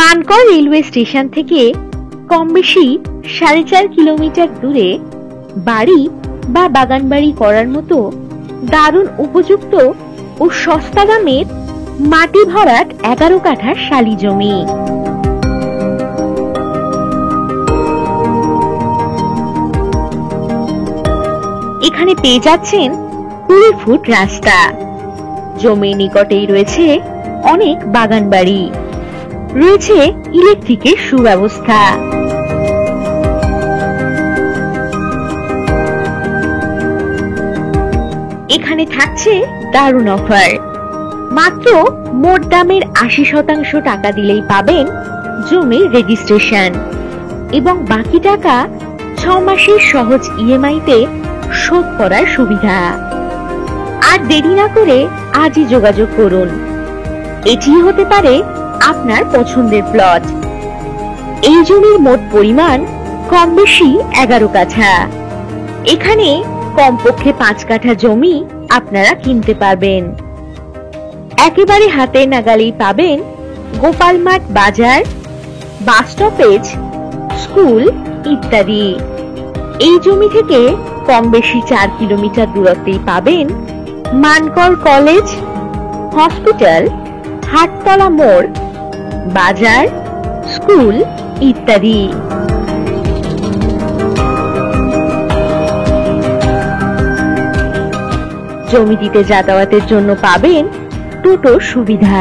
Mankad railway station থেকে কম বেশি 4.5 kilometre দূরে বাড়ি বা বাগান বাড়ি করার মতো দারুণ উপযুক্ত ও সস্তা দামের মাটি ভরাট 11 কাঠা শালি জমি। এখানে পেয়ে যাচ্ছেন 20 ফুট রাস্তা। জমির নিকটেই রয়েছে অনেক বাগান বাড়ি, রয়েছে ইলেকট্রিকের সুব্যবস্থা। এখানে থাকছে দারুণ অফার। মাত্র মোট দামের 80% টাকা দিলেই পাবেন জমির রেজিস্ট্রেশন এবং বাকি টাকা 6 মাসের সহজ ইএমআই তে শোধ করার সুবিধা। আর দেরি না করে আজই যোগাযোগ করুন। এটি হতে পারে আপনার পছন্দের প্লট। এই জমির মোট পরিমাণ কম বেশি 11 কাঠা। এখানে কমপক্ষে 5 কাঠা জমি আপনারা কিনতে পারবেন। একেবারে হাতের নাগালেই পাবেন গোপালমাঠ বাজার, বাস স্টপেজ, স্কুল ইত্যাদি। এই জমি থেকে কম বেশি 4 কিলোমিটার দূরত্বেই পাবেন মানকড় কলেজ, হসপিটাল, হাটতলা মোড়, বাজার, স্কুল ইত্যাদি। জমিটিতে যাতায়াতের জন্য পাবেন টোটো সুবিধা।